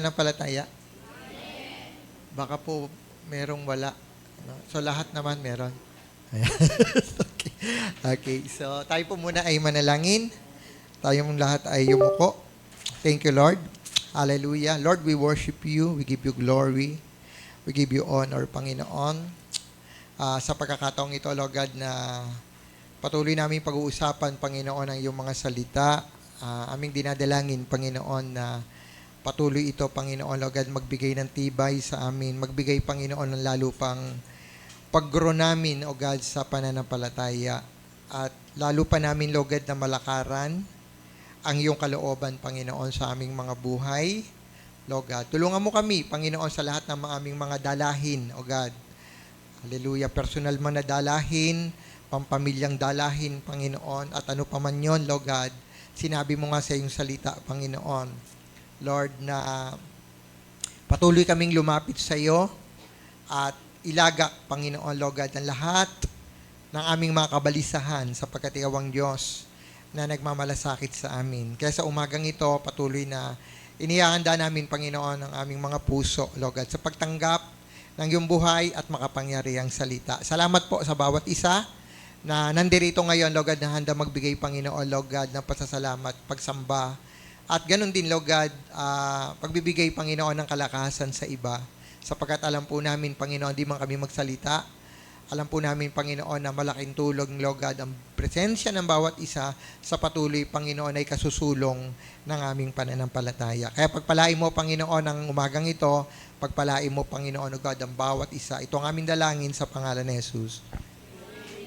Pananampalataya? Baka po merong wala. No? So lahat naman meron. Ayan. Okay. Okay. So tayo po muna ay manalangin. Tayong lahat ay yumuko. Thank you, Lord. Hallelujah. Lord, we worship you. We give you glory. We give you honor, Panginoon. Sa pagkakataong ito, Lord God, na patuloy namin pag-uusapan, Panginoon, ang iyong mga salita. Aming dinadalangin, Panginoon, na patuloy ito, Panginoon, Lord God, magbigay ng tibay sa amin. Magbigay, Panginoon, ng lalo pang pag-grow namin, O God, sa pananampalataya. At lalo pa namin, Lord God, na malakaran ang iyong kalooban, Panginoon, sa aming mga buhay. Lord God, tulungan mo kami, Panginoon, sa lahat ng aming mga dalahin, O God. Hallelujah. Personal man na dalahin, pampamilyang dalahin, Panginoon, at ano pa man yun, Lord God, sinabi mo nga sa iyong salita, Panginoon, Lord, na patuloy kaming lumapit sa iyo at ilagak, Panginoon, Lord God, ang lahat ng aming mga kabalisahan sapagkat ikaw ang Diyos na nagmamalasakit sa amin. Kaya sa umagang ito, patuloy na inihahanda namin, Panginoon, ang aming mga puso, Lord God, sa pagtanggap ng iyong buhay at makapangyarihang salita. Salamat po sa bawat isa na nandirito ngayon, Lord God, na handa magbigay, Panginoon, Lord God, ng pasasalamat, pagsamba, at ganun din, Lord God, pagbibigay, Panginoon, ng kalakasan sa iba. Sapagkat alam po namin, Panginoon, di man kami magsalita. Alam po namin, Panginoon, na malaking tulong, Lord God, ang presensya ng bawat isa sa patuloy, Panginoon, ay kasusulong ng aming pananampalataya. Kaya pagpalain mo, Panginoon, ang umagang ito, pagpalain mo, Panginoon, O God, ang bawat isa. Ito ang aming dalangin sa pangalan ni Jesus.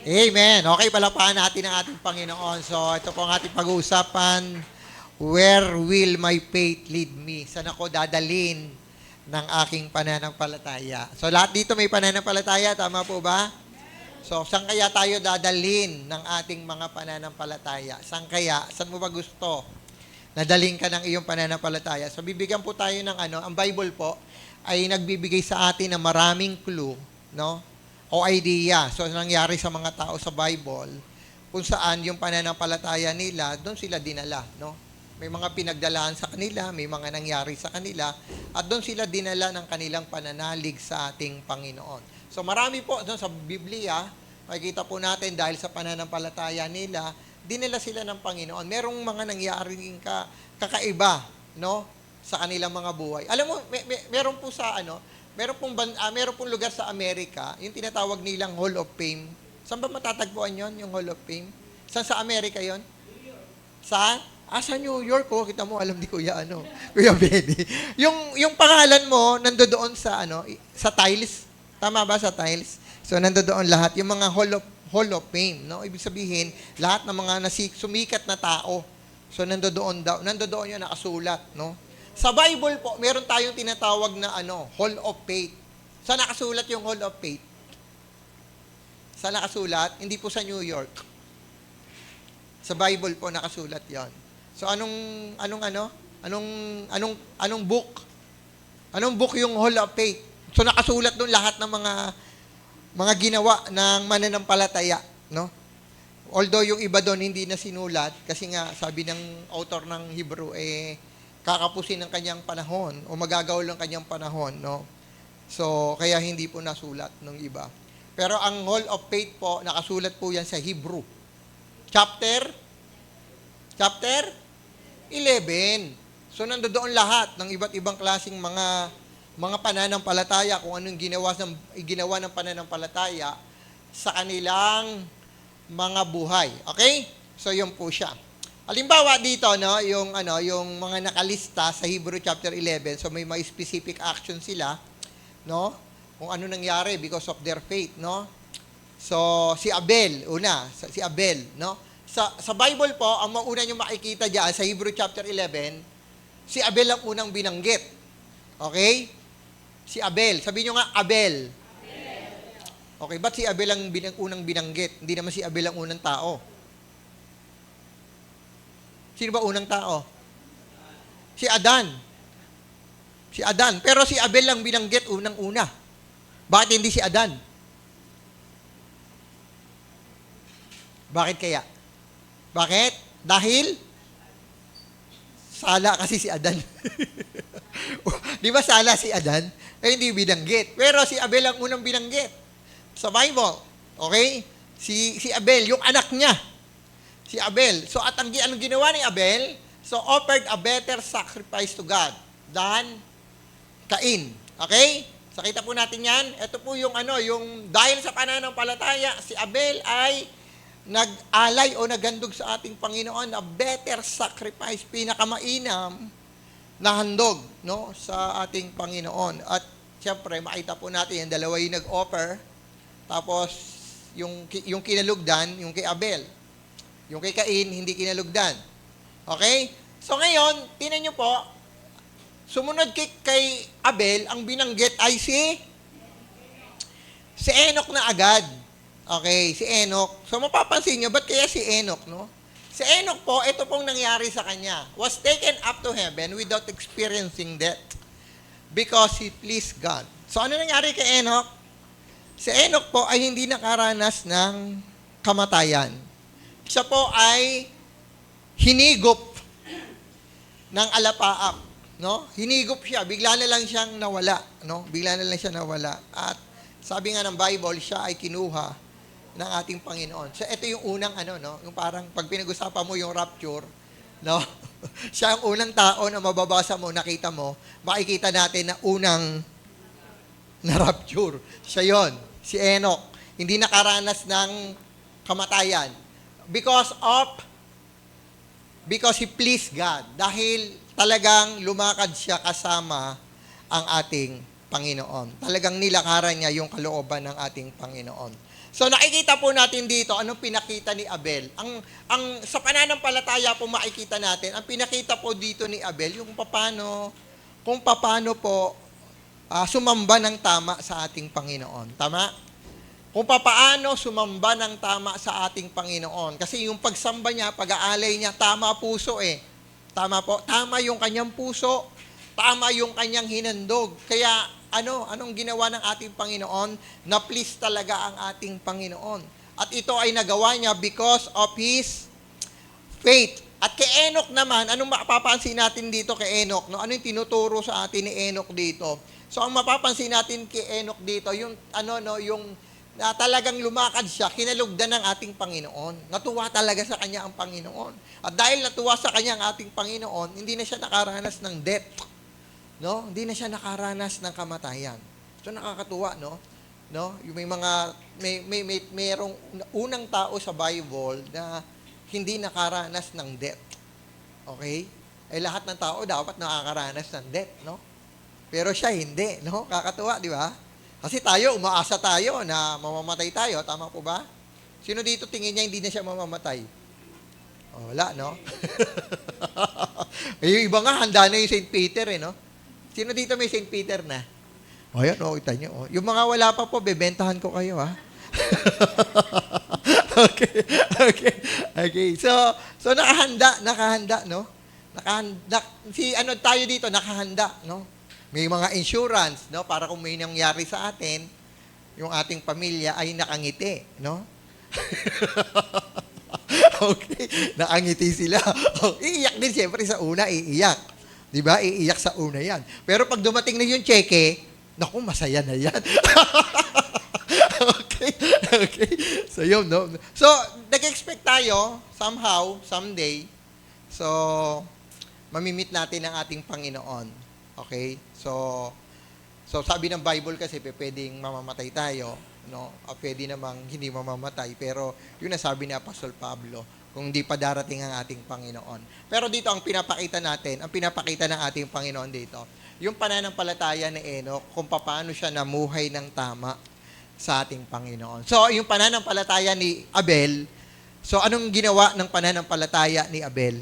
Amen. Okay, palapahan natin ang ating Panginoon. So, ito po ang ating pag-uusapan. Where will my faith lead me? Saan ako dadalhin ng aking pananampalataya? So, lahat dito may pananampalataya. Tama po ba? So, saan kaya tayo dadalhin ng ating mga pananampalataya? Saan kaya? Saan mo ba gusto nadalhin ka ng iyong pananampalataya? So, bibigyan po tayo ng ang Bible po ay nagbibigay sa atin ng maraming clue, no? O idea. So, nangyari sa mga tao sa Bible, kung saan yung pananampalataya nila, doon sila dinala, no? May mga pinagdalaan sa kanila, may mga nangyari sa kanila, at doon sila dinala ng kanilang pananalig sa ating Panginoon. So marami po doon sa Biblia, makikita po natin dahil sa pananampalataya nila, dinala sila ng Panginoon. Merong mga nangyaring kakaiba, no, sa kanilang mga buhay. Alam mo, meron po sa meron pong lugar sa Amerika, yung tinatawag nilang Hall of Fame. Saan ba matatagpuan yon, yung Hall of Fame? Saan sa Amerika yon? Sa sa New York, kita mo, alam ni Kuya Kuya Benny. Yung pangalan mo nandoon sa sa tiles. Tama ba, sa tiles? So nandoon lahat yung mga Hall of Fame, no? Ibig sabihin, lahat ng mga sumikat na tao. So nandoon 'yon nakasulat, no? Sa Bible po, meron tayong tinatawag na Hall of Faith. Saan nakasulat yung Hall of Faith? Saan nakasulat? Hindi po sa New York. Sa Bible po nakasulat 'yon. So anong book? Anong book yung Hall of Faith? So nakasulat doon lahat ng mga ginawa ng mananampalataya, no? Although yung iba doon hindi na sinulat kasi nga sabi ng author ng Hebrew kakapusin ng kanyang panahon o magagaw lang kanyang panahon, no? So kaya hindi po nasulat ng iba. Pero ang Hall of Faith po nakasulat po yan sa Hebrew. Chapter 11. So, nandoon lahat ng iba't ibang klaseng mga pananampalataya, kung anong ginawa ng pananampalataya sa kanilang mga buhay. Okay? So, yun po siya. Halimbawa dito, no, yung mga nakalista sa Hebrew chapter 11, so may mga specific action sila, no? Kung ano nangyari because of their faith, no? So, si Abel, si Abel, no? Sa Bible po, ang mauna nyo makikita dyan sa Hebrew chapter 11, si Abel ang unang binanggit. Okay? Si Abel. Sabihin nyo nga, Abel. Okay, ba't si Abel ang unang binanggit? Hindi naman si Abel ang unang tao. Sino ba unang tao? Si Adan. Si Adan. Pero si Abel ang binanggit unang-una. Bakit hindi si Adan? Bakit kaya? Bakit? Dahil sala kasi si Adan. Di ba sala si Adan? Eh, hindi binanggit. Pero si Abel ang unang binanggit sa Bible. Okay? Si Abel, yung anak niya. Si Abel. So, at anong ginawa ni Abel? So, offered a better sacrifice to God than Cain. Okay? So, kita po natin yan. Ito po yung yung dahil sa pananampalataya, si Abel ay nag-alay o naghandog sa ating Panginoon na better sacrifice, pinakamainam na handog, no, sa ating Panginoon. At siyempre, makita po natin yung dalawa yung nag-offer, tapos yung kinalugdan, yung kay Abel. Yung kay Cain, hindi kinalugdan. Okay? So ngayon, tinan nyo po, sumunod kay Abel, ang binanggit ay si Enoch na agad. Okay, si Enoch. So mapapansin nyo, ba't kaya si Enoch, no? Si Enoch po, ito pong nangyari sa kanya. Was taken up to heaven without experiencing death because he pleased God. So ano nangyari kay Enoch? Si Enoch po ay hindi nakaranas ng kamatayan. Siya po ay hinigop ng alapaap, no? Hinigop siya, bigla na lang siyang nawala, no? Bigla na lang siya nawala. At sabi nga ng Bible, siya ay kinuha ng ating Panginoon. So ito yung unang no, yung parang pag pinag-usapan mo yung rapture, no? Siya ang unang tao na mababasa mo, nakita mo, makikita natin na unang na rapture. Siya yon, si Enoch. Hindi nakaranas ng kamatayan because he pleased God. Dahil talagang lumakad siya kasama ang ating Panginoon. Talagang nilakaran niya yung kalooban ng ating Panginoon. So nakikita po natin dito anong pinakita ni Abel. Ang sa pananampalataya po makikita natin, ang pinakita po dito ni Abel yung kung paano po sumamba ng tama sa ating Panginoon. Tama? Kung paano sumamba ng tama sa ating Panginoon. Kasi yung pagsamba niya, pag-aalay niya, tama puso eh. Tama po? Tama yung kanyang puso. Tama yung kanyang hinandog. Kaya anong ginawa ng ating Panginoon? Na-please talaga ang ating Panginoon. At ito ay nagawa niya because of His faith. At kay Enoch naman, anong mapapansin natin dito kay Enoch? No? Ano yung tinuturo sa atin ni Enoch dito? So ang mapapansin natin kay Enoch dito, yung na talagang lumakad siya, kinalugdan ng ating Panginoon. Natuwa talaga sa kanya ang Panginoon. At dahil natuwa sa kanya ang ating Panginoon, hindi na siya nakaranas ng death. No? Hindi na siya nakaranas ng kamatayan. So nakakatuwa, no? No? Yung mayroong unang tao sa Bible na hindi nakaranas ng death. Okay? Eh lahat ng tao dapat nakakaranas ng death, no? Pero siya hindi, no? Kakatuwa, di ba? Kasi tayo, umaasa tayo na mamamatay tayo. Tama po ba? Sino dito tingin niya hindi na siya mamamatay? Oh, wala, no? Yung iba nga, handa na yung St. Peter, no? Sino dito may St. Peter na? O, yan, kita nyo. Oh. Yung mga wala pa po, bebentahan ko kayo, ha? Okay. So nakahanda, no? Tayo dito, nakahanda, no? May mga insurance, no? Para kung may nangyari sa atin, yung ating pamilya ay nakangiti, no? Okay, nakangiti sila. Iiyak din siyempre sa una, iiyak. 'Di ba? Iiyak sa una 'yan. Pero pag dumating na yung cheque, naku, masaya na 'yan. Okay. So yun, no? So, nag-expect tayo somehow, someday. So, mamimit natin ang ating Panginoon. Okay? So sabi ng Bible kasi pwedeng mamamatay tayo, no? Pwede namang hindi mamamatay, pero yun ang sabi ni Apostol Pablo, kung hindi pa darating ang ating Panginoon. Pero dito ang pinapakita ng ating Panginoon dito, yung pananampalataya ni Enoch, kung paano siya namuhay ng tama sa ating Panginoon. So, yung pananampalataya ni Abel, so anong ginawa ng pananampalataya ni Abel?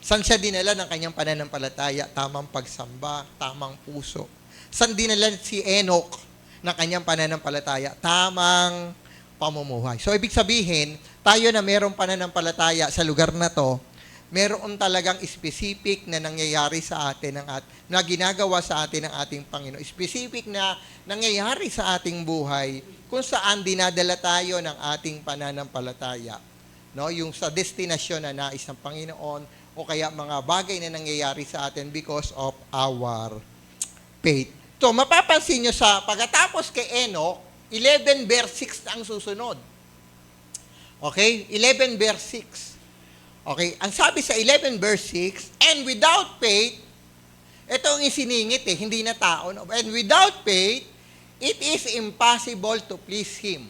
Saan siya dinala ng kanyang pananampalataya? Tamang pagsamba, tamang puso. Saan dinala si Enoch ng kanyang pananampalataya? Tamang pamumuhay. So, ibig sabihin, tayo na mayroong pananampalataya sa lugar na to, meron talagang specific na nangyayari sa atin, na ginagawa sa atin ng ating Panginoon. Specific na nangyayari sa ating buhay kung saan dinadala tayo ng ating pananampalataya. No? Yung sa destinasyon na nais ng Panginoon, o kaya mga bagay na nangyayari sa atin because of our faith. So, mapapansin nyo sa pagkatapos kay Enoch, 11 verse 6 na ang susunod. Okay? 11 verse 6. Okay? Ang sabi sa 11 verse 6, and without faith, ito ang isiningit hindi na tao. No? And without faith, it is impossible to please Him.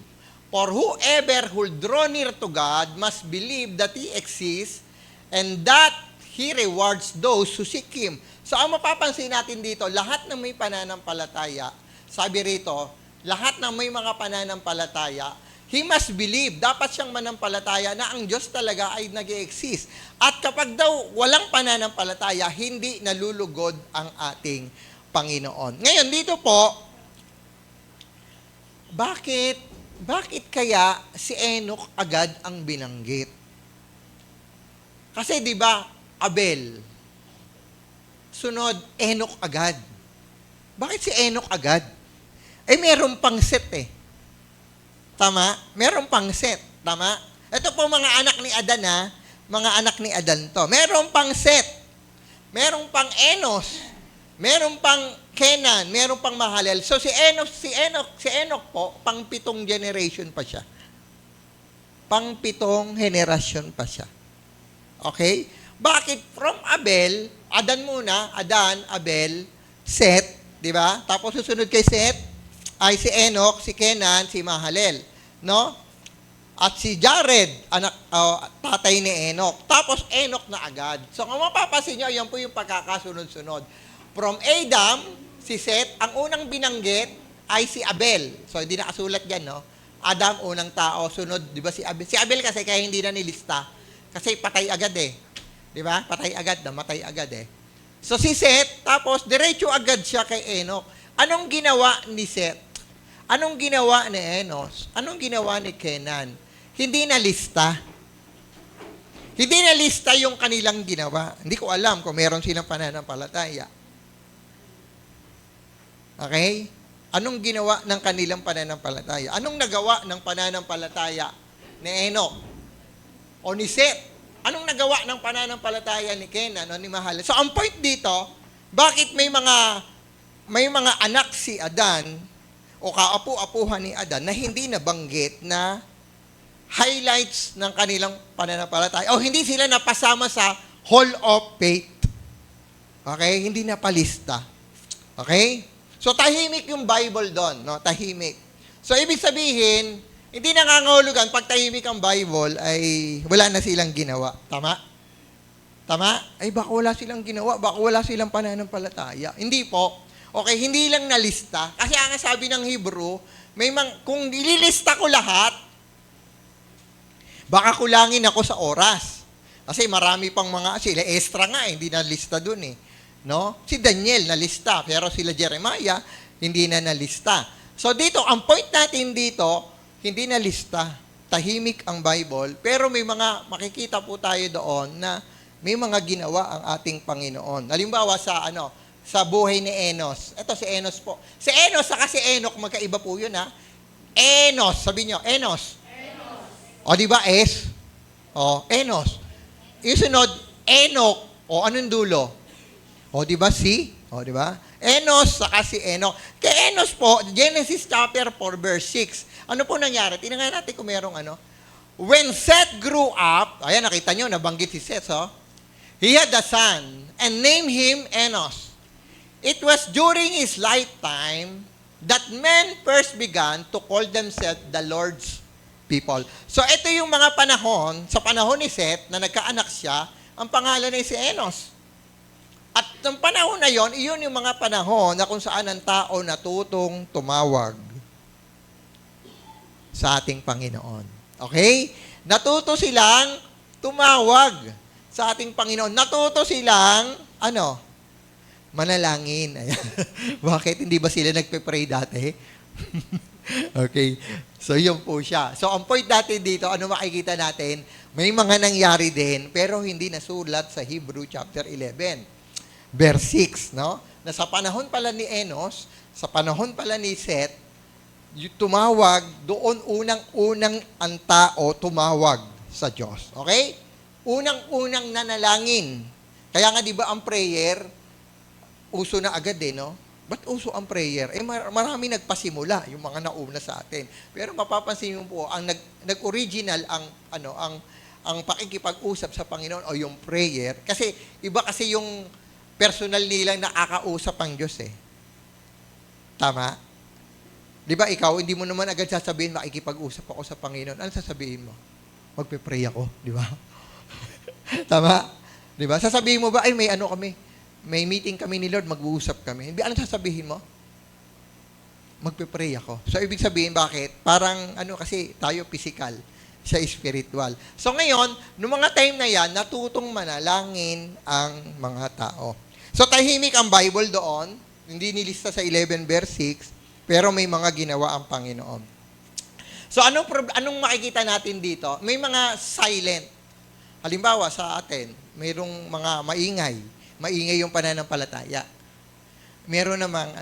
For whoever who draw near to God must believe that He exists and that He rewards those who seek Him. So, ang mapapansin natin dito, lahat ng may pananampalataya, sabi rito, lahat ng may mga pananampalataya, he must believe, dapat siyang manampalataya na ang Diyos talaga ay nag-exist. At kapag daw walang pananampalataya, hindi nalulugod ang ating Panginoon. Ngayon, dito po, bakit kaya si Enoch agad ang binanggit? Kasi di ba, Abel, sunod, Enoch agad. Bakit si Enoch agad? Meron pang Set Tama? Meron pang Set. Tama? Ito po mga anak ni Adan mga anak ni Adan to. Meron pang Set. Meron pang Enos. Meron pang Kenan. Meron pang Mahalel. So si Enoch po, pang 7 generation pa siya. Pang 7 generation pa siya. Okay? Bakit from Abel, Adan muna, Adan, Abel, Set, di ba? Tapos susunod kay Set ay si Enoch, si Kenan, si Mahalel, no? At si Jared, tatay ni Enoch. Tapos Enoch na agad. So kung mapapansin niyo, yan po yung pagkakasunod-sunod. From Adam, si Set, ang unang binanggit ay si Abel. So hindi nakasulat diyan, no? Adam unang tao, sunod, di ba si Abel? Si Abel kasi kaya hindi na nilista. Kasi patay agad Di ba? Patay agad, namatay agad So si Seth, tapos diretso agad siya kay Enoch. Anong ginawa ni Seth? Anong ginawa ni Enos? Anong ginawa ni Kenan? Hindi na lista. Hindi na lista yung kanilang ginawa. Hindi ko alam kung meron silang pananampalataya. Okay? Anong ginawa ng kanilang pananampalataya? Anong nagawa ng pananampalataya ni Enoch? O ni Seth? Anong nagawa ng pananampalataya ni Kenan o ni Mahalel? So, ang point dito, bakit may mga anak si Adan o kaapu-apuhan ni Adan na hindi nabanggit na highlights ng kanilang pananampalataya o hindi sila napasama sa Hall of Faith. Okay? Hindi napalista. Okay? So, tahimik yung Bible doon. No? Tahimik. So, ibig sabihin, hindi nangangahulugan pag tahimik ang Bible ay wala na silang ginawa. Tama? Tama? Ay baka wala silang ginawa, baka wala silang pananampalataya. Hindi po. Okay, hindi lang nalista. Kasi ang sabi ng Hebrew, kung ililista ko lahat, baka kulangin ako sa oras. Kasi marami pang sila extra nga hindi nalista dun No? Si Daniel nalista, pero sila Jeremiah, hindi na nalista. So dito, ang point natin dito, hindi na lista, tahimik ang Bible, pero may mga makikita po tayo doon na may mga ginawa ang ating Panginoon. Halimbawa sa buhay ni Enos. Ito si Enos po. Si Enos saka si Enoch, magkaiba po yun Enos, sabi nyo, Enos. O di ba S? O, Enos. Yung sunod, Enoch. O, anong dulo? O, di ba si? O, di ba? Enos saka si Enoch. Kay Enos po, Genesis chapter 4 verse 6. Ano po nangyari? Tingnan natin kung merong When Seth grew up, ayan nakita nyo, nabanggit si Seth, he had a son and named him Enos. It was during his lifetime that men first began to call themselves the Lord's people. So ito yung mga panahon, sa panahon ni Seth, na nagkaanak siya, ang pangalan ay si Enos. At ng panahon na yon, iyon yung mga panahon na kung saan ang tao natutong tumawag sa ating Panginoon. Okay? Natuto silang tumawag sa ating Panginoon. Natuto silang, manalangin. Bakit? Hindi ba sila nagpe-pray dati? Okay. So, yun po siya. So, ang point natin dito, ano makikita natin? May mga nangyari din, pero hindi nasulat sa Hebrew chapter 11. Verse 6, no? Na sa panahon pala ni Enos, sa panahon pala ni Seth, tumawag, doon unang-unang ang tao tumawag sa Diyos. Okay? Unang-unang nanalangin. Kaya nga, di ba, ang prayer, uso na agad no? Ba't uso ang prayer? Marami nagpasimula, yung mga nauna sa atin. Pero mapapansin mo po, ang nag-original, ang pakikipag-usap sa Panginoon o yung prayer, kasi iba kasi yung personal nilang nakakausap ang Diyos eh. Tama? Di ba ikaw, hindi mo naman agad sasabihin, makikipag-usap ako sa Panginoon. Ano sasabihin mo? Magpe-pray ako, di ba? Tama? Di ba? Sasabihin mo ba, ay may ano kami, may meeting kami ni Lord, mag-uusap kami. Ano sasabihin mo? Magpe-pray ako. So, ibig sabihin, bakit? Parang, kasi tayo physical, siya spiritual. So, ngayon, noong mga time na yan, natutong manalangin ang mga tao. So, tahimik ang Bible doon, hindi nilista sa 11 verse 6, pero may mga ginawa ang Panginoon. So, anong makikita natin dito? May mga silent. Halimbawa, sa atin, mayroong mga maingay. Maingay yung pananampalataya. Meron namang,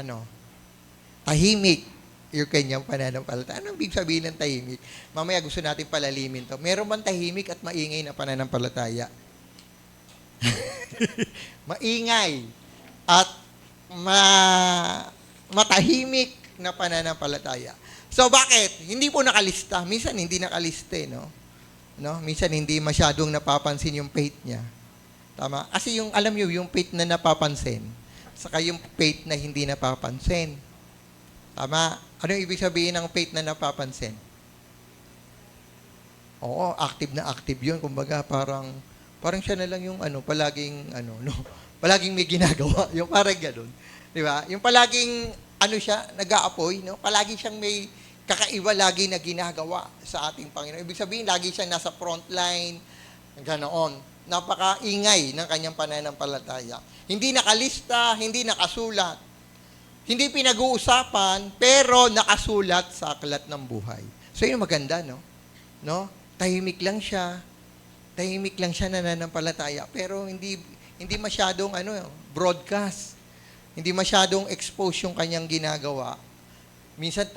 tahimik yung kanyang pananampalataya. Anong ibig sabihin ng tahimik? Mamaya gusto natin palalimin to. Meron bang tahimik at maingay na pananampalataya? Maingay at matahimik na pananampalataya. So, bakit? Hindi po nakalista. Minsan, hindi nakalista, no? Minsan, hindi masyadong napapansin yung faith niya. Tama? Kasi alam nyo, yung faith na napapansin, saka yung faith na hindi napapansin. Tama? Ano yung ibig sabihin ng faith na napapansin? Oo, active na active yun. Kumbaga, parang siya na lang yung palaging may ginagawa. Yung parang gano'n. Di ba? Yung palaging, siya, nag-aapoy, no? Palagi siyang may kakaiba lagi na ginagawa sa ating Panginoon. Ibig sabihin, lagi siyang nasa front line, ganoon. Napakaingay ng kanyang pananampalataya. Hindi nakalista, hindi nakasulat. Hindi pinag-uusapan, pero nakasulat sa aklat ng buhay. So, yun maganda, no? Tahimik lang siya. Tahimik lang siya nananampalataya, pero hindi masyadong broadcast. Hindi masyadong expose yung kanyang ginagawa. Minsan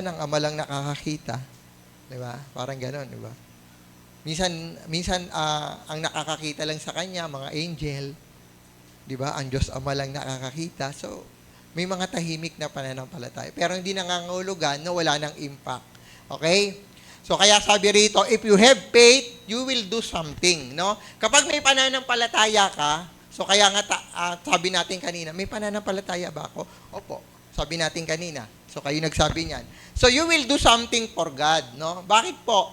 ang ama lang nakakakita. Di ba? Parang gano'n, di ba? Minsan ang nakakakita lang sa kanya, mga angel, di ba? Ang Diyos Ama lang nakakakita. So, may mga tahimik na pananampalataya. Pero hindi nangangahulugan na wala ng impact. Okay? So, kaya sabi rito, if you have faith, you will do something. No? Kapag may pananampalataya ka, so kaya nga sabi natin kanina, may pananampalataya ba ako? Opo. Sabi natin kanina. So, kayo nagsabi niyan. So, you will do something for God. No? Bakit po?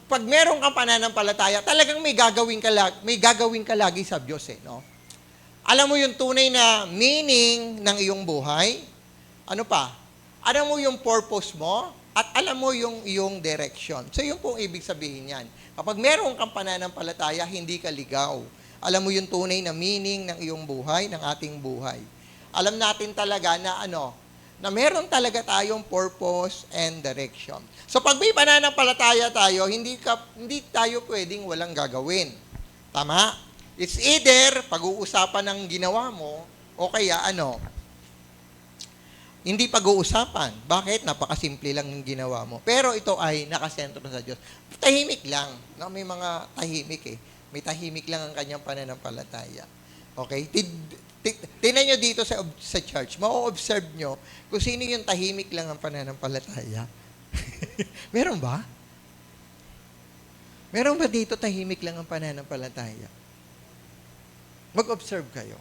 Pag meron kang pananampalataya, talagang may gagawin ka lagi sa Diyos no? Alam mo yung tunay na meaning ng iyong buhay? Ano pa? Alam mo yung purpose mo? At alam mo yung iyong direction. So, yun pong ibig sabihin yan. Kapag meron kang pananampalataya, hindi ka ligaw. Alam mo yung tunay na meaning ng iyong buhay, ng ating buhay. Alam natin talaga na na meron talaga tayong purpose and direction. So, pag may pananampalataya tayo, hindi tayo pwedeng walang gagawin. Tama? It's either pag-uusapan ng ginawa mo o kaya hindi pag-uusapan. Bakit? Napakasimple lang ng ginawa mo. Pero ito ay nakasentro sa Diyos. Tahimik lang. No? May mga tahimik May tahimik lang ang kanyang pananampalataya. Okay? Tingnan nyo dito sa church. Ma-observe nyo kung sino yung tahimik lang ang pananampalataya. Meron ba? Meron ba dito tahimik lang ang pananampalataya? Mag-observe kayo.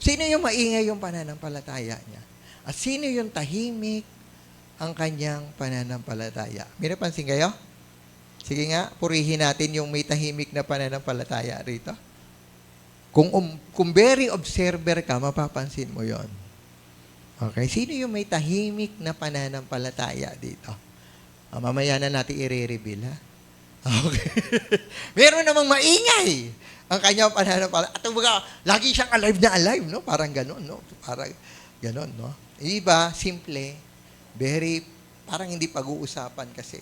Sino yung maingay yung pananampalataya niya? At sino yung tahimik ang kanyang pananampalataya? May napansin kayo? Sige nga, purihin natin yung may tahimik na pananampalataya rito. Kung very observer ka, mapapansin mo yon. Okay? Sino yung may tahimik na pananampalataya dito? Mamaya na natin i-reveal, ha? Okay. Meron namang maingay ang kanyang pananampalataya. At lagi siyang alive na alive, no? Parang gano'n, no? Parang gano'n, no? Iba, simple, parang hindi pag-uusapan kasi,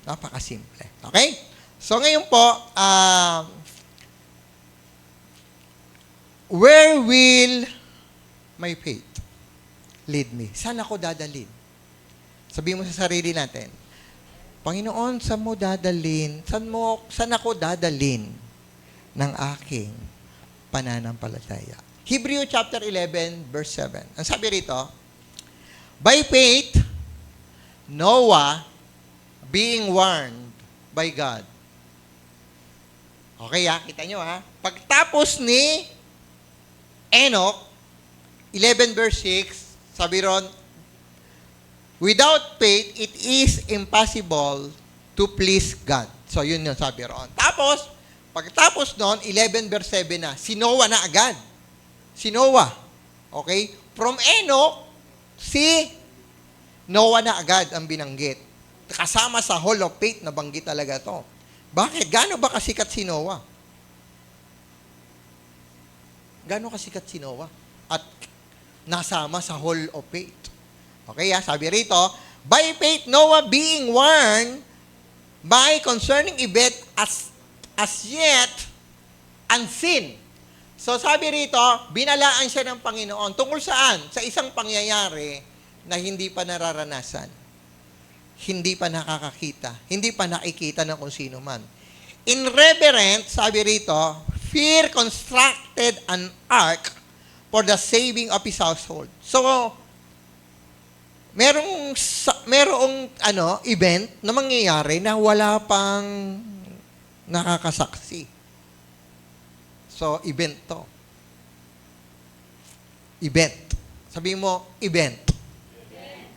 napakasimple. Okay? So, ngayon po, where will my faith lead me? Saan ako dadalhin? Sabihin mo sa sarili natin, Panginoon, saan ako dadalhin ng aking pananampalataya? Hebrew chapter 11, verse 7. Ang sabi rito, by faith, Noah, being warned by God. Okay kita nyo Pagtapos ni Enoch, 11 verse 6, sabi ron, without faith, it is impossible to please God. So, yun yung sabi ron. Tapos, pagtapos nun, 11 verse 7 na, si Noah na agad. Si Noah. Okay? From Enoch, si Noah na agad ang binanggit. Kasama sa Hall of Faith, nabanggit talaga to. Bakit? Gaano ba kasikat si Noah? Gaano kasikat si Noah? At nasama sa Hall of Faith. Okay, sabi rito, by faith, Noah being warned by concerning event as yet unseen. So sabi rito, binalaan siya ng Panginoon. Tungkol saan? Sa isang pangyayari na hindi pa nararanasan. Hindi pa nakakakita. Hindi pa nakikita ng kung sino man. In reverence, sabi rito, fear constructed an ark for the saving of his household. So, merong event na mangyayari na wala pang nakakasaksi. So, event to. Event. Sabi mo, event.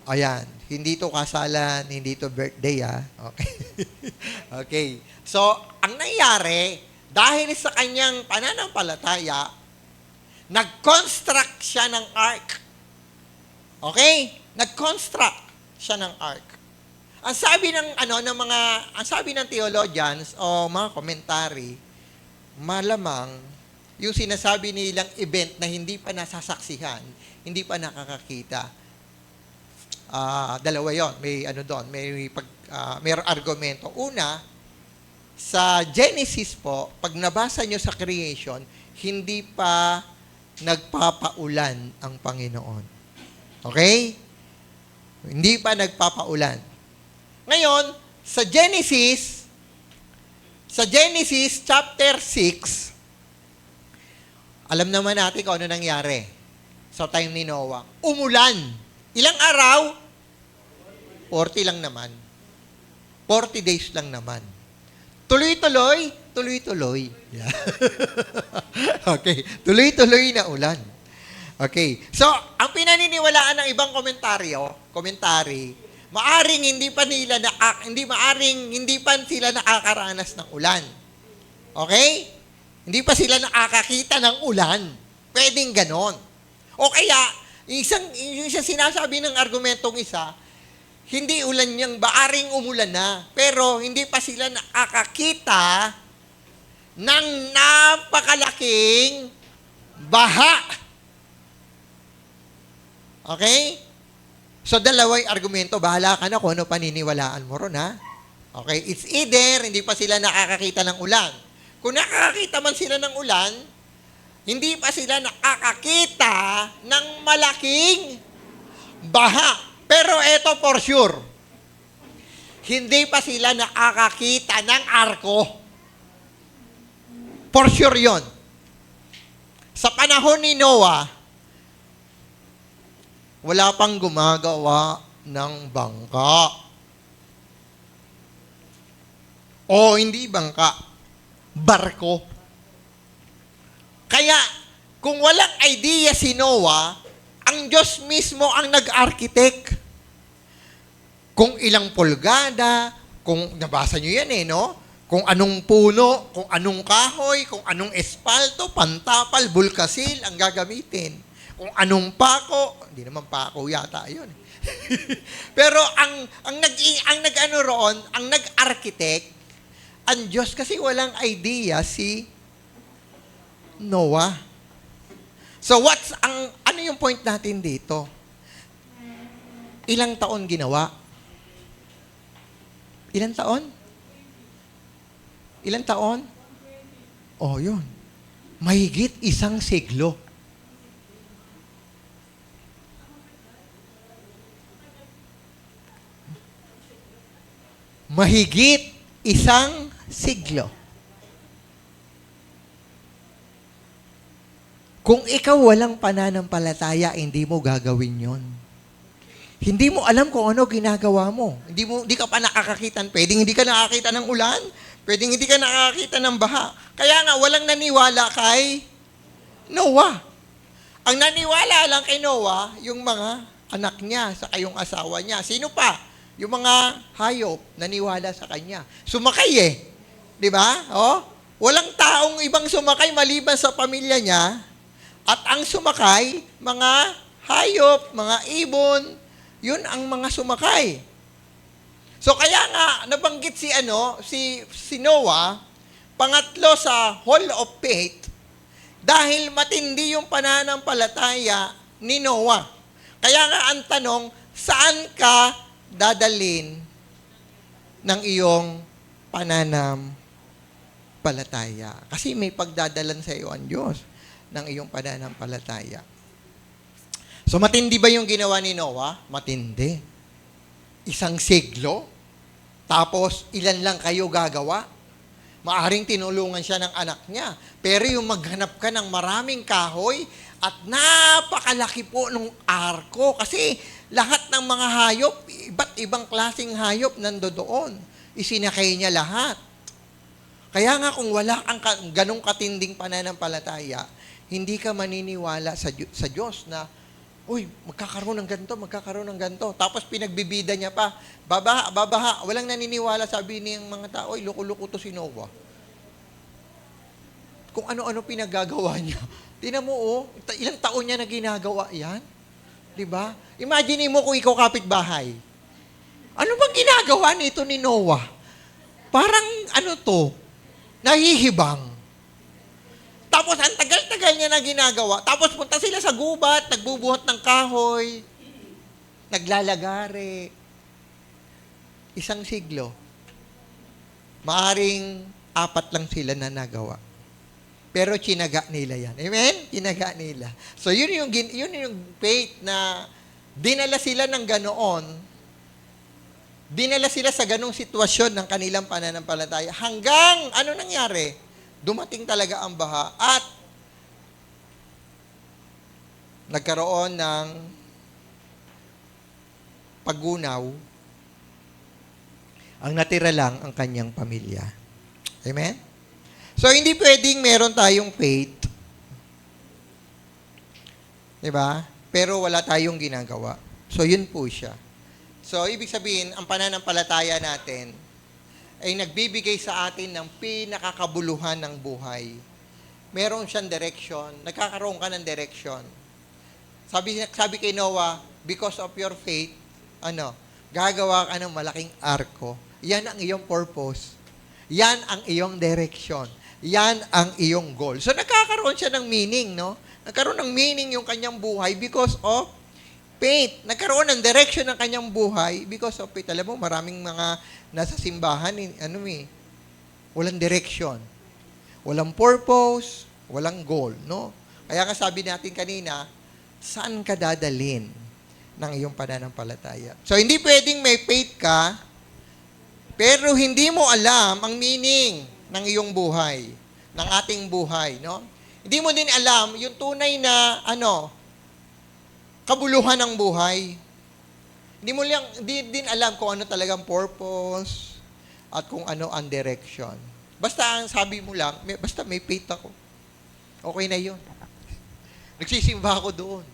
Ayan. Hindi to kasalan, hindi to birthday, Okay. Okay. So, ang nangyari, dahil sa kanyang pananampalataya, nag-construct siya ng ark. Okay? Nag-construct siya ng ark. Ang sabi ang sabi ng theologians o mga commentary, malamang yung sinasabi nilang event na hindi pa nasasaksihan, hindi pa nakakakita. Dalawa yon, may doon, may argumento. Una, sa Genesis po, pag nabasa nyo sa creation, hindi pa nagpapaulan ang Panginoon. Okay? Hindi pa nagpapaulan. Ngayon, sa Genesis chapter 6, alam naman natin kung ano nangyari sa time ni Noah. Umulan. Ilang araw? 40 lang naman. 40 days lang naman. Tuloy-tuloy. Yeah. Okay. Tuloy-tuloy na ulan. Okay. So, ang pinaniniwalaan ng ibang komentary, maaring hindi pa sila nakakaranas ng ulan. Okay? Hindi pa sila nakakakita ng ulan. Pwedeng ganon. O kaya, yung isang sinasabi ng argumentong isa, hindi ulan niyang baaring umulan na, pero hindi pa sila nakakakita ng napakalaking baha. Okay? So, dalawang argumento, bahala ka na kung ano paniniwalaan mo ron, Okay? It's either, hindi pa sila nakakakita ng ulan. Kung nakakakita man sila ng ulan, hindi pa sila nakakakita ng malaking baha. Pero eto for sure, hindi pa sila nakakakita ng arko. For sure yon. Sa panahon ni Noah, wala pang gumagawa ng bangka. O hindi bangka, barko. Kaya, kung walang idea si Noah, ang Diyos mismo ang nag-architect. Kung ilang pulgada, kung nabasa nyo yan no? Kung anong puno, kung anong kahoy, kung anong espalto, pantapal, bulkasil ang gagamitin. Kung anong pako, hindi naman pako yata yun. Pero ang nag-architect, ang Diyos kasi walang idea si Noah. So ano yung point natin dito? Ilang taon ginawa? Ilang taon? Ilang taon? Oh, yun. Mahigit 1 siglo. Mahigit 1 siglo. Kung ikaw walang pananampalataya, hindi mo gagawin yon. Hindi mo alam kung ano ginagawa mo. Hindi ka pa nakakakita. Pwedeng hindi ka nakakita ng ulan. Pwedeng hindi ka nakakita ng baha. Kaya nga, walang naniwala kay Noah. Ang naniwala lang kay Noah, yung mga anak niya, saka yung asawa niya. Sino pa? Yung mga hayop, naniwala sa kanya. Sumakay eh. Di ba? Oh? Walang taong ibang sumakay maliban sa pamilya niya. At ang sumakay, mga hayop, mga ibon, yun ang mga sumakay. So kaya nga, nabanggit si Noah, pangatlo sa Hall of Faith, dahil matindi yung pananampalataya ni Noah. Kaya nga ang tanong, saan ka dadalin ng iyong pananampalataya? Kasi may pagdadalan sa iyo ang Diyos ng iyong pananampalataya. So matindi ba yung ginawa ni Noah? Matindi. Isang siglo, tapos ilan lang kayo gagawa? Maaring tinulungan siya ng anak niya. Pero yung maghanap ka ng maraming kahoy at napakalaki po ng arko kasi lahat ng mga hayop, iba't ibang klaseng hayop nandoon. Isinakay niya lahat. Kaya nga kung wala kang ganong katinding pananampalataya, hindi ka maniniwala sa Diyos na, uy, magkakaroon ng ganito. Tapos pinagbibida niya pa, babaha. Walang naniniwala, sabi niyang mga tao, uy, loko-loko to si Noah. Kung ano-ano pinagagawa niya. Tingnan mo, ilang taon niya na ginagawa yan? Diba? Imagine mo kung ikaw kapitbahay. Ano bang ginagawa nito ni Noah? Parang, nahihibang. Tapos, ang tagal-tagal niya na ginagawa. Tapos, punta sila sa gubat, nagbubuhat ng kahoy, naglalagari. Isang siglo. Maaring 4 lang sila na nagawa. Pero chinaga nila yan. Amen? Chinaga nila. So, yun yung faith na dinala sila ng ganoon. Dinala sila sa ganong sitwasyon ng kanilang pananampalataya. Hanggang, ano nangyari? Dumating talaga ang baha at nagkaroon ng paggunaw. Ang natira lang ang kanyang pamilya. Amen? So, hindi pwedeng meron tayong faith. Diba? Pero wala tayong ginagawa. So, yun po siya. So, ibig sabihin, ang pananampalataya natin ay nagbibigay sa atin ng pinakakabuluhan ng buhay. Meron siyang direction. Nagkakaroon ka ng direction. Sabi kay Noah, because of your faith, gagawa ka ng malaking arko. Yan ang iyong purpose. Yan ang iyong direction. Yan ang iyong goal. So, nagkakaroon siya ng meaning, no? Nagkaroon ng meaning yung kanyang buhay because of faith. Nagkaroon ng direction ng kanyang buhay because of faith. Alam mo, maraming mga nasa simbahan, walang direction. Walang purpose, walang goal, no? Kaya nga sabi natin kanina, saan ka dadalin ng iyong pananampalataya? So, hindi pwedeng may faith ka, pero hindi mo alam ang meaning ng iyong buhay, ng ating buhay, no? Hindi mo din alam yung tunay na, kabuluhan ng buhay. Hindi mo din alam kung ano talagang purpose at kung ano ang direction. Basta ang sabi mo lang, basta may faith ako. Okay na yun. Nagsisimba ako doon.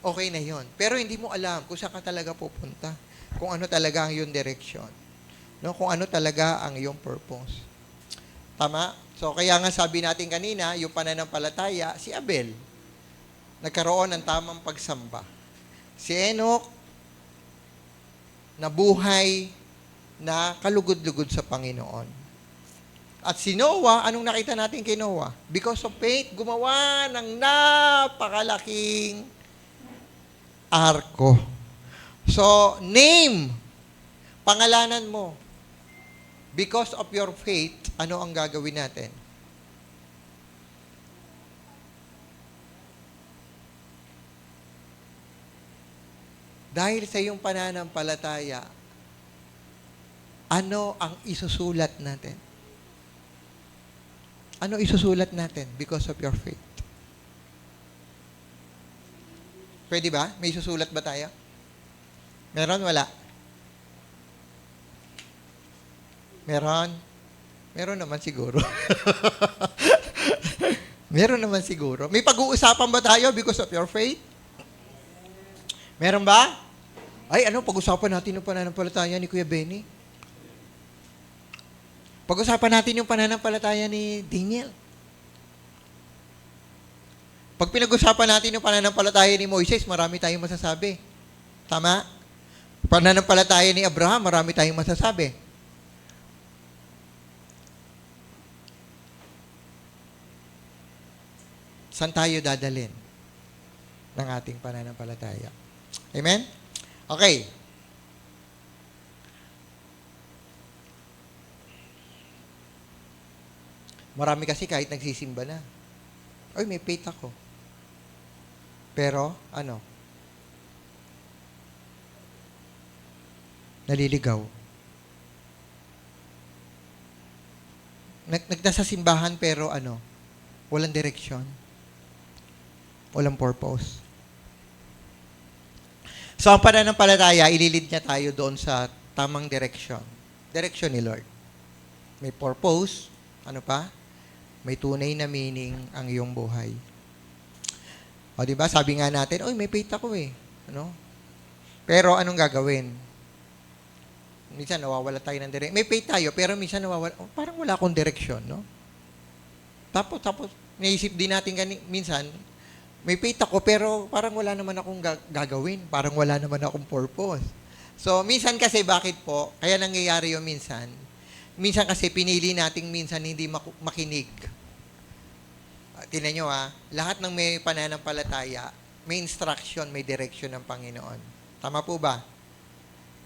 Okay na yun. Pero hindi mo alam kung saan ka talaga pupunta. Kung ano talaga ang iyong direction. No? Kung ano talaga ang iyong purpose. Tama? So, kaya nga sabi natin kanina, yung pananampalataya, si Abel, nagkaroon ng tamang pagsamba. Si Enoch, nabuhay na kalugod-lugod sa Panginoon. At si Noah, anong nakita natin kay Noah? Because of faith, gumawa ng napakalaking arko. So, name, pangalanan mo. Because of your faith, ano ang gagawin natin? Dahil sa iyong pananampalataya, ano ang isusulat natin? Ano isusulat natin because of your faith? Pwede ba? May susulat ba tayo? Meron? Wala? Meron? Meron naman siguro. Meron naman siguro. May pag-uusapan ba tayo because of your faith? Meron ba? Ay, ano, pag-usapan natin yung pananampalataya ni Kuya Benny. Pag-usapan natin yung pananampalataya ni Daniel. Pag pinag-usapan natin yung pananampalataya ni Moises, marami tayong masasabi. Tama? Pananampalataya ni Abraham, marami tayong masasabi. Saan tayo dadalhin ng ating pananampalataya? Amen? Okay. Marami kasi kahit nagsisimba na. Ay, may faith ako. Pero, naliligaw. Nagdasa simbahan pero walang direksyon. Walang purpose. So, ang pananampalataya, ililid niya tayo doon sa tamang direksyon. Direksyon ni Lord. May purpose. Ano pa? May tunay na meaning ang iyong buhay. O, di ba? Sabi nga natin, oy, may faith ako eh. Pero anong gagawin? Minsan nawawala tayo ng direksyon. May faith tayo, pero minsan nawawala. Parang wala akong direksyon, no? Tapos, naisip din natin minsan, may faith ako, pero parang wala naman akong gagawin. Parang wala naman akong purpose. So, minsan kasi, bakit po? Kaya nangyayari yung minsan. Minsan kasi, pinili nating minsan hindi makinig. Tingnan nyo lahat ng may pananampalataya, may instruction, may direction ng Panginoon. Tama po ba?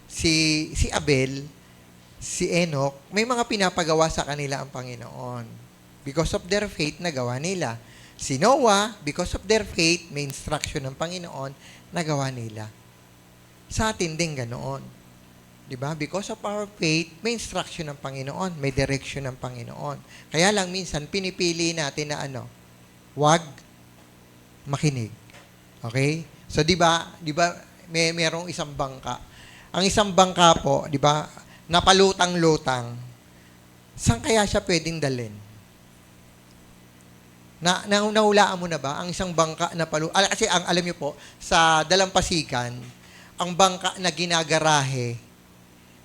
Si Abel, si Enoch, may mga pinapagawa sa kanila ang Panginoon. Because of their faith, nagawa nila. Si Noah, because of their faith, may instruction ng Panginoon, nagawa nila. Sa atin din ganoon. Diba? Because of our faith, may instruction ng Panginoon, may direction ng Panginoon. Kaya lang minsan, pinipili natin na wag makinig. Okay? So, diba merong isang bangka. Ang isang bangka po, diba, napalutang-lutang. Saan kaya siya pwedeng dalhin? Nahulaan mo na ba ang isang bangka na kasi alam niyo po, sa dalampasigan, ang bangka na ginagarahe,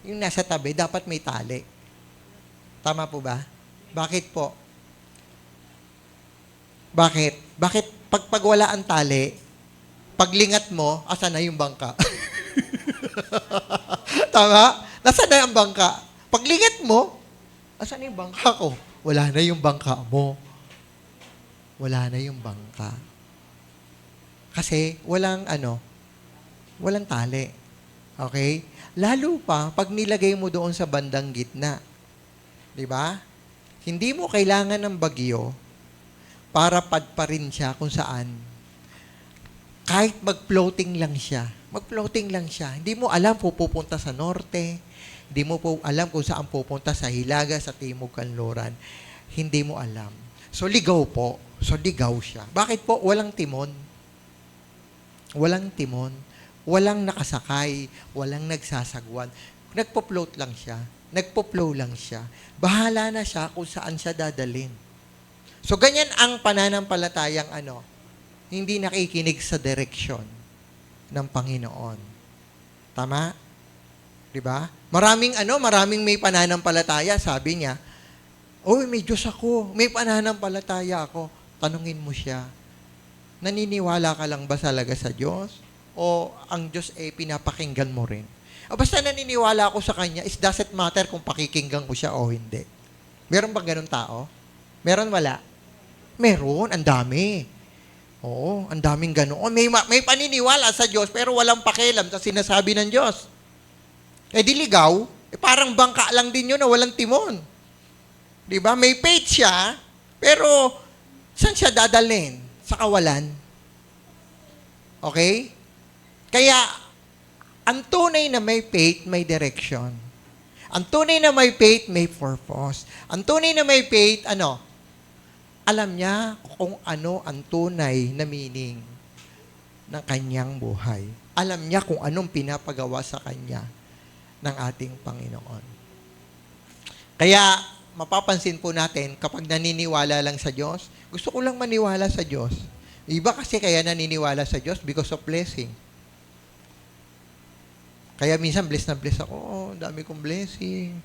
yung nasa tabi, dapat may tali. Tama po ba? Bakit po? Bakit? Bakit pag wala ang tali, paglingat mo, asan na yung bangka? Tama? Nasaan na ang bangka? Paglingat mo, asan na yung bangka ko? Wala na yung bangka mo. Wala na yung bangka. Kasi walang tali. Okay? Lalo pa, pag nilagay mo doon sa bandang gitna. Di ba? Hindi mo kailangan ng bagyo para padparin siya kung saan. Kahit mag-floating lang siya. Mag-floating lang siya. Hindi mo alam kung pupunta sa norte. Hindi mo po alam kung saan pupunta sa Hilaga, sa Timog Kanluran. Hindi mo alam. So, ligaw po. So, ligaw siya. Bakit po? Walang timon. Walang timon. Walang nakasakay. Walang nagsasagwan. Nagpo-float lang siya. Nagpo-flow lang siya. Bahala na siya kung saan siya dadalhin. So, ganyan ang pananampalatayang hindi nakikinig sa direksyon ng Panginoon. Tama? Diba? Maraming may pananampalataya, sabi niya, may Diyos ako, may pananampalataya ako. Tanungin mo siya, naniniwala ka lang ba talaga sa Diyos? O ang Diyos pinapakinggan mo rin? O basta naniniwala ako sa Kanya, it doesn't matter kung pakikinggan ko siya o hindi. Meron bang ganun tao? Meron, wala? Meron, ang dami. Oo, ang daming ganoon. May paniniwala sa Diyos, pero walang pakialam sa sinasabi ng Diyos. Diligaw, parang bangka lang din yun na walang timon. Diba? May faith siya, pero saan siya dadalhin? Sa kawalan. Okay? Kaya, ang tunay na may faith, may direction. Ang tunay na may faith, may purpose. Ang tunay na may faith, alam niya kung ano ang tunay na meaning ng kanyang buhay. Alam niya kung anong pinapagawa sa kanya ng ating Panginoon. Kaya, mapapansin po natin, kapag naniniwala lang sa Diyos, gusto ko lang maniwala sa Diyos. Iba kasi kaya naniniwala sa Diyos because of blessing. Kaya minsan bless na bless ako, dami kong blessing.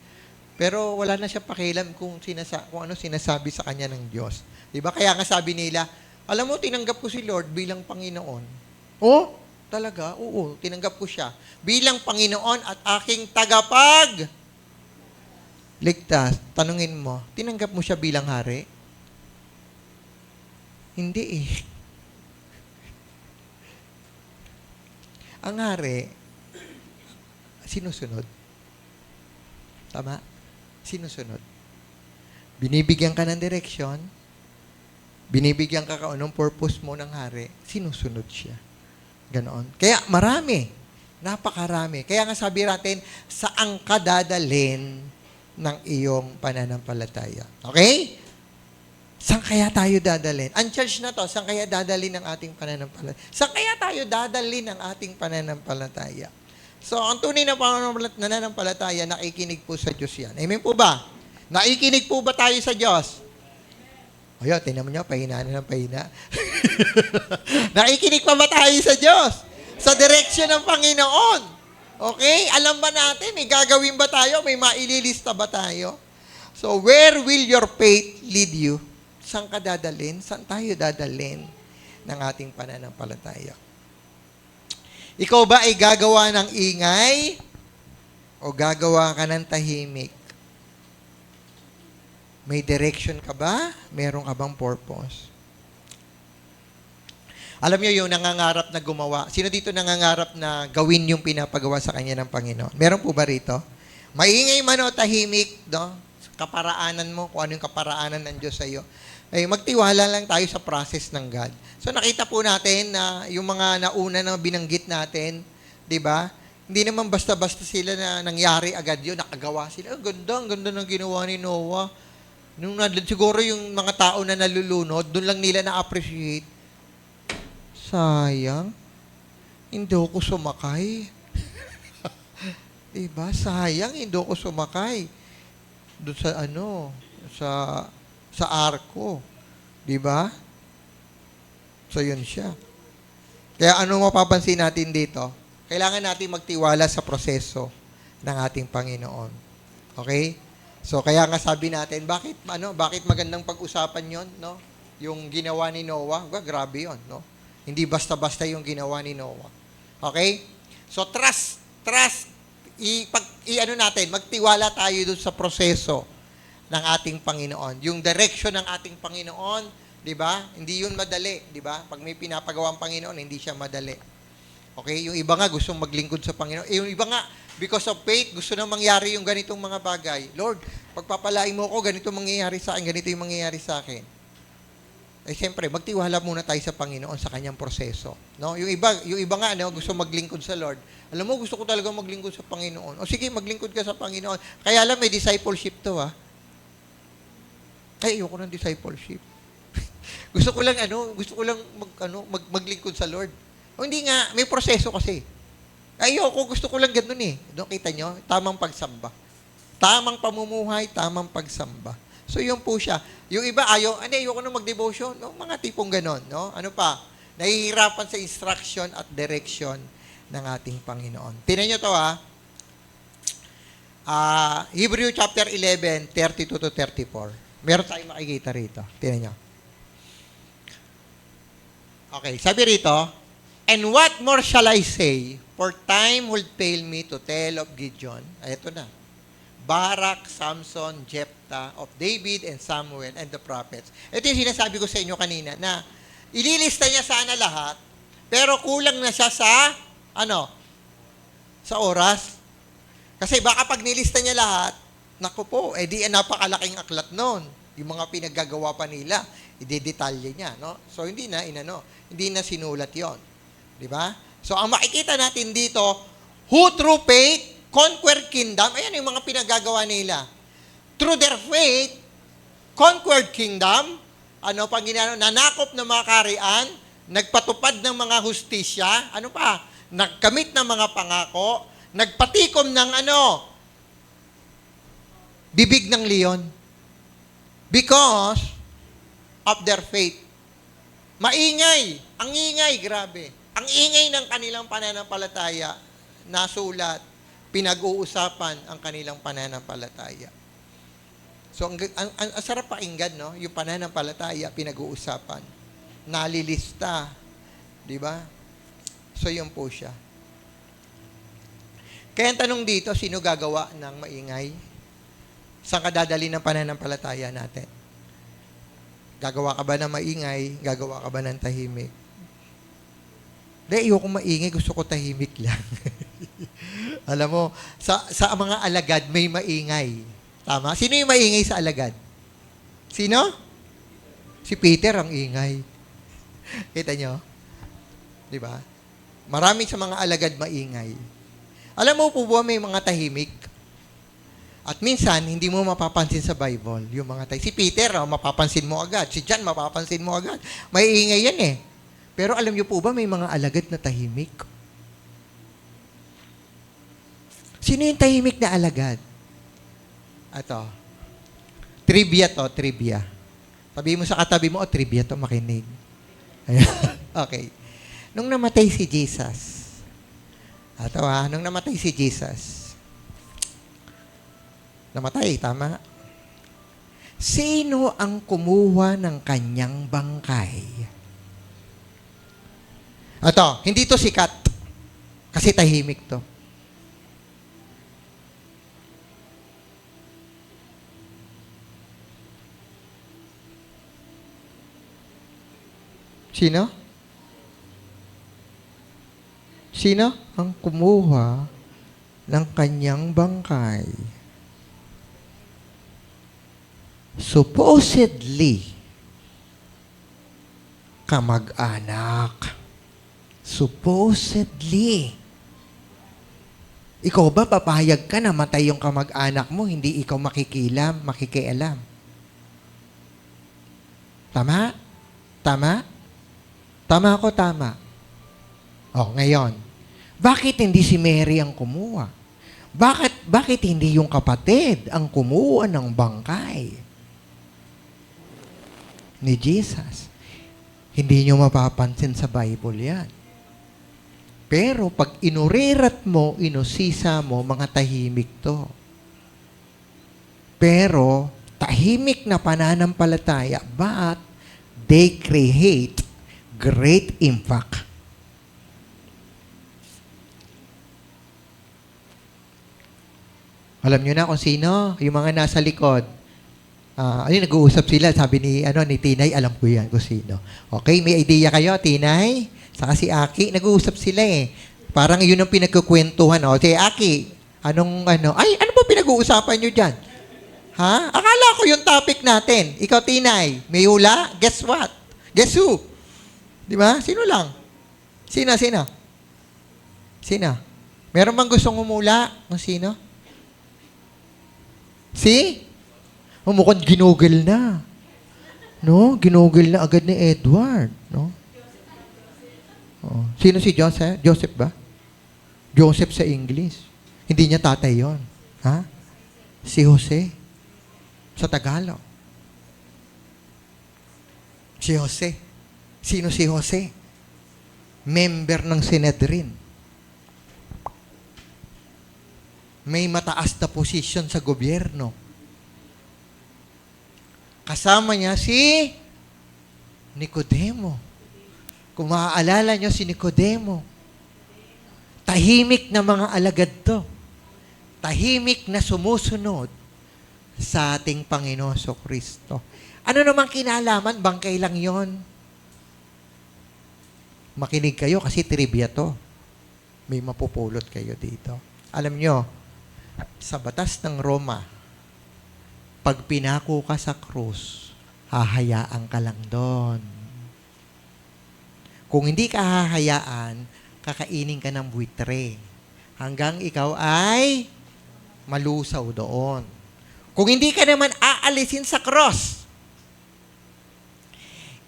Pero wala na siya pakialam kung ano sinasabi sa kanya ng Diyos. Diba? Kaya nga sabi nila, alam mo, tinanggap ko si Lord bilang Panginoon. Oh, talaga? Oo, tinanggap ko siya. Bilang Panginoon at aking tagapag. Ligtas, tanungin mo, tinanggap mo siya bilang hari? Hindi eh. Ang hari, sinusunod. Tama? Sinusunod. Binibigyan ka ng direksyon, binibigyan ka anong purpose mo ng hari, sinusunod siya. Ganon. Kaya marami. Napakarami. Kaya nga sabi natin, saan ka dadalhin ng iyong pananampalataya? Okay? Saan kaya tayo dadalhin? Ang church na to, saan kaya dadalhin ng ating pananampalataya? Saan kaya tayo dadalhin ng ating pananampalataya? So, ang tunay na pananampalataya, nakikinig po sa Diyos yan. Amen po ba? Nakikinig po ba tayo sa Diyos? Ayun, tingnan mo niyo, pahina na ng pahina. Nakikinig pa ba tayo sa Diyos? Sa direksyon ng Panginoon? Okay? Alam ba natin? May gagawin ba tayo? May maililista ba tayo? So, where will your faith lead you? Saan ka dadalhin? Saan tayo dadalhin ng ating pananampalataya? Ikaw ba ay gagawa ng ingay o gagawa ka ng tahimik? May direction ka ba? Meron ka bang purpose? Alam niyo yung nangangarap na gumawa. Sino dito nangangarap na gawin yung pinapagawa sa kanya ng Panginoon? Meron po ba rito? Maingay man o tahimik, no? Kaparaanan mo, kung ano yung kaparaanan ng Diyos sa iyo. Ay magtiwala lang tayo sa process ng God. So nakita po natin na yung mga nauna na binanggit natin, 'di ba? Hindi naman basta-basta sila na nangyari agad 'yun, nakagawa sila. Ang ganda ng ginawa ni Noah. Nung siguro yung mga tao na nalulunod, doon lang nila na-appreciate. Sayang, hindi ako sumakay. Diba? Sayang, hindi ako sumakay. Doon sa arko. Diba? So, yun siya. Kaya ano mapapansin natin dito? Kailangan natin magtiwala sa proseso ng ating Panginoon. Okay? So, kaya nga sabi natin, bakit magandang pag-usapan yon, no? Yung ginawa ni Noah, grabe yon, no? Hindi basta-basta yung ginawa ni Noah. Okay? So, magtiwala tayo dun sa proseso ng ating Panginoon. Yung direction ng ating Panginoon, di ba? Hindi yun madali, di ba? Pag may pinapagawa ang Panginoon, hindi siya madali. Okay? Yung iba nga gustong maglingkod sa Panginoon. Yung iba nga, because of faith, gusto na mangyari yung ganitong mga bagay. Lord, pagpapalain mo ko, ganito mangyayari sa akin, ganito yung mangyayari sa akin. Eh, siyempre, magtiwala muna tayo sa Panginoon sa kanyang proseso. No? Yung iba nga, gusto maglingkod sa Lord. Alam mo, gusto ko talaga maglingkod sa Panginoon. O sige, maglingkod ka sa Panginoon. Kaya alam, may discipleship to, ha? Ay, ayoko ng discipleship. gusto ko lang maglingkod sa Lord. O hindi nga, may proseso kasi. Ayoko, gusto ko lang ganun eh. Doon kita nyo, tamang pagsamba. Tamang pamumuhay, tamang pagsamba. So, yun po siya. Yung iba, ayoko na mag-devotion. No? Mga tipong ganon. No? Ano pa? Nahihirapan sa instruction at direction ng ating Panginoon. Tingnan nyo to, ha? Hebrew chapter 11, 32 to 34. Meron tayong makikita rito. Tingnan nyo. Okay, sabi rito, and what more shall I say? For time will fail me to tell of Gideon. Ito na. Barak, Samson, Jephthah, of David and Samuel and the prophets. Ito yung sinasabi ko sa inyo kanina na ililista niya sana lahat, pero kulang na siya sa oras. Kasi baka pag nilista niya lahat, naku po, napakalaking aklat nun. Yung mga pinaggagawa pa nila, i-detalye niya, no? So, hindi na sinulat yon, di ba? So, ang makikita natin dito, who through faith conquered kingdom, ayan yung mga pinagagawa nila. Through their faith, conquered kingdom, nanakop ng mga kaharian, nagpatupad ng mga hustisya, ano pa? Nagkamit ng mga pangako, nagpatikom ng bibig ng leon. Because of their faith. Maingay. Ang ingay, grabe. Ang ingay ng kanilang pananampalataya, nasulat, pinag-uusapan ang kanilang pananampalataya. So, ang sarap pakinggan, no? Yung pananampalataya, pinag-uusapan. Nalilista. Di ba? So, yun po siya. Kaya ang tanong dito, sino gagawa ng maingay? Saan ka dadali ng pananampalataya natin? Gagawa ka ba ng maingay? Gagawa ka ba ng tahimik? Ayoko maingay, gusto ko tahimik lang. Alam mo, sa mga alagad may maingay. Tama? Sino yung maingay sa alagad? Sino? Si Peter ang ingay. Kita nyo? Di ba? Maraming sa mga alagad maingay. Alam mo po ba may mga tahimik? At minsan, hindi mo mapapansin sa Bible yung mga tahimik. Si Peter, mapapansin mo agad. Si John, mapapansin mo agad. May ingay yan eh. Pero alam niyo po ba may mga alagad na tahimik? Sino yung tahimik na alagad? Ato. Trivia to, trivia. Sabi mo sa katabi mo, trivia to, makinig. Okay. Nung namatay si Jesus, nung namatay si Jesus, namatay, tama? Sino ang kumuha ng kanyang bangkay? Ato, hindi to sikat. Kasi tahimik to. Sino? Sino ang kumuha ng kanyang bangkay? Supposedly, kamag-anak. Supposedly. Ikaw ba papayag ka na matay yung kamag-anak mo, hindi ikaw makikialam? Tama? Tama? Tama ako, tama. Ngayon, bakit hindi si Mary ang kumuha? Bakit hindi yung kapatid ang kumuha ng bangkay ni Jesus? Hindi nyo mapapansin sa Bible yan. Pero pag inurirat mo, inusisa mo, mga tahimik to. Pero, tahimik na pananampalataya, but they create great impact. Alam nyo na kung sino? Yung mga nasa likod. Nag-uusap sila. Sabi ni Tinay, alam ko yan kung sino. Okay, may idea kayo, Tinay? Saka si Aki, nag-uusap sila eh. Parang yun ang pinagkukwentuhan. Si Aki, ano ba pinag-uusapan nyo dyan? Ha? Akala ko yung topic natin. Ikaw, Tinay, may hula? Guess what? Guess who? Di ba? Sino lang? Sino? Meron bang gustong umula? Kung sino? Mukhang ginugol na. No? Ginugol na agad ni Edward. No? Sino si Joseph? Joseph ba? Joseph sa English. Hindi niya tatay yon. Ha? Si Jose. Sa Tagalog. Si Jose. Sino si Jose? Member ng Sanhedrin. May mataas na posisyon sa gobyerno. Kasama niya si Nicodemo. Kung maaalala niyo si Nicodemo, tahimik na mga alagad to. Tahimik na sumusunod sa ating Panginoon Kristo. Ano namang kinalaman? Bangkay lang yon. Makinig kayo kasi trivia to. May mapupulot kayo dito. Alam nyo, sa batas ng Roma, pag pinako ka sa krus, hahayaan ka lang doon. Kung hindi ka hahayaan, kakainin ka ng buitre. Hanggang ikaw ay malusaw doon. Kung hindi ka naman aalisin sa cross,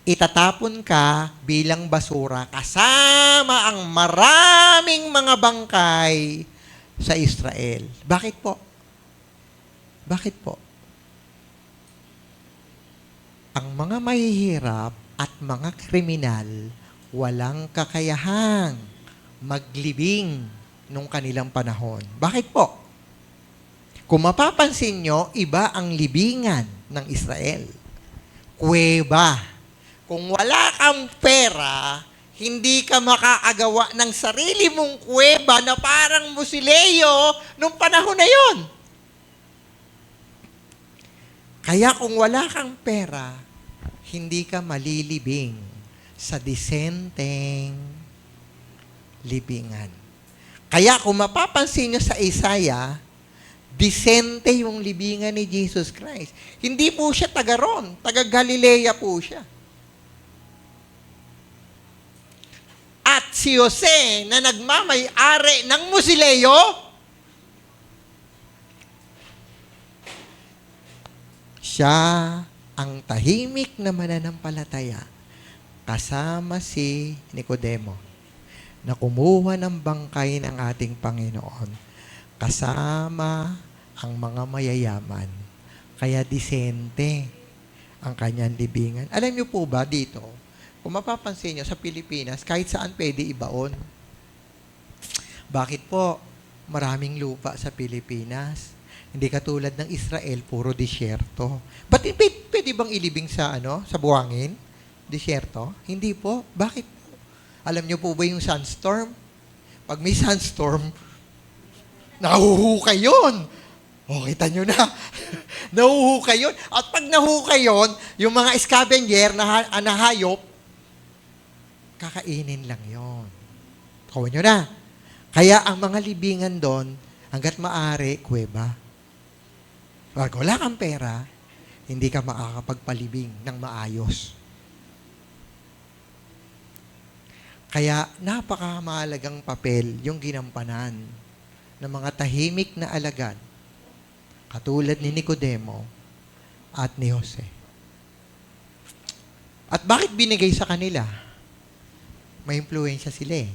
itatapon ka bilang basura kasama ang maraming mga bangkay sa Israel. Bakit po? Bakit po? Ang mga mahihirap at mga kriminal walang kakayahang maglibing nung kanilang panahon. Bakit po? Kung mapapansin nyo, iba ang libingan ng Israel. Kuweba. Kung wala kang pera, hindi ka makakagawa ng sarili mong kuweba na parang musileo nung panahon na yon. Kaya kung wala kang pera, hindi ka malilibing sa disenteng libingan. Kaya kung mapapansin nyo sa Isaiah, disente yung libingan ni Jesus Christ. Hindi po siya taga ron, taga Galilea po siya. At si Jose na nagmamay-ari ng musileo, siya ang tahimik na mananampalataya kasama si Nicodemo na kumuha ng bangkay ng ating Panginoon kasama ang mga mayayaman. Kaya disente ang kanyang libingan. Alam niyo po ba dito, kung mapapansin niyo sa Pilipinas, kahit saan pwede ibaon. Bakit po? Maraming lupa sa Pilipinas. Hindi katulad ng Israel, puro disyerto. Ba't pwede bang ilibing sa sa buhangin? Disyerto? Hindi po. Bakit po? Alam niyo po ba yung sandstorm? Pag may sandstorm, nahuhukay yun. O, kita nyo na. Nahuhukay yun. At pag nahuhukay yun, yung mga scavenger na hayop, kakainin lang yun. Kawin nyo na. Kaya ang mga libingan doon, hanggat maaari, kuweba. Pag wala kang pera, hindi ka makakapagpalibing ng maayos. Kaya napakamahalagang papel yung ginampanan ng mga tahimik na alagad katulad ni Nicodemo at ni Jose. At bakit binigay sa kanila? May impluwensya sila eh.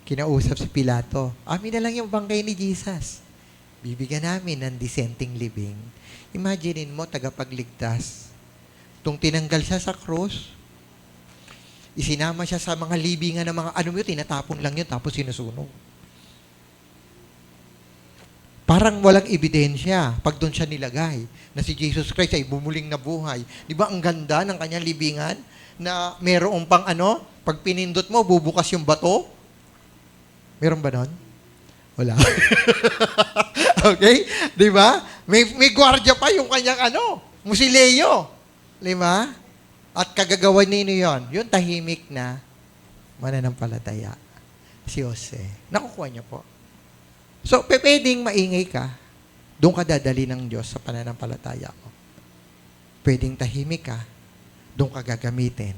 Kinausap si Pilato, amin na lang yung bangkay ni Jesus. Bibigyan namin ng dissenting living. Imaginein mo, tagapagligtas. Tung tinanggal siya sa krus, isinama siya sa mga libingan ng mga, tinatapon lang yun, tapos sinusunog. Parang walang ebidensya pag doon siya nilagay na si Jesus Christ ay bumuling na buhay. Di ba ang ganda ng kanyang libingan na mayroong pang pag pinindot mo, bubukas yung bato? Meron ba nun? Wala. Okay? Di ba? May gwardiya pa yung kanyang musileo. Di ba? At kagagawa ninyo yon. Yung tahimik na mananampalataya. Si Jose. Nakukuha niyo po. So, pwedeng maingay ka, doon ka dadali ng Diyos sa pananampalataya mo. Pwedeng tahimik ka, doon ka gagamitin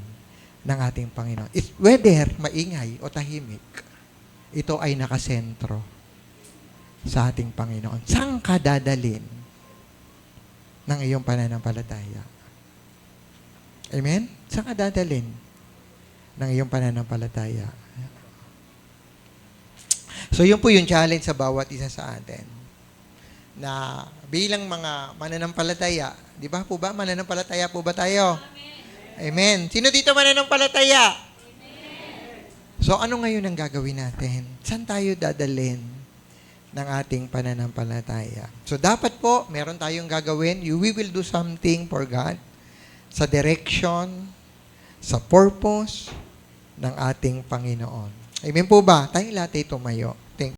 ng ating Panginoon. Whether maingay o tahimik, ito ay nakasentro sa ating Panginoon. Saan ka dadalin ng iyong pananampalataya? Amen? Saan ka dadalin ng iyong pananampalataya? So, yun po yung challenge sa bawat isa sa atin. Na bilang mga mananampalataya, di ba po ba? Mananampalataya po ba tayo? Amen. Sino dito mananampalataya? Amen. So, ano ngayon ang gagawin natin? Saan tayo dadalhin ng ating pananampalataya? So, dapat po, meron tayong gagawin. We will do something for God sa direction, sa purpose ng ating Panginoon. Amen po ba? Tayong lahat ay tumayo.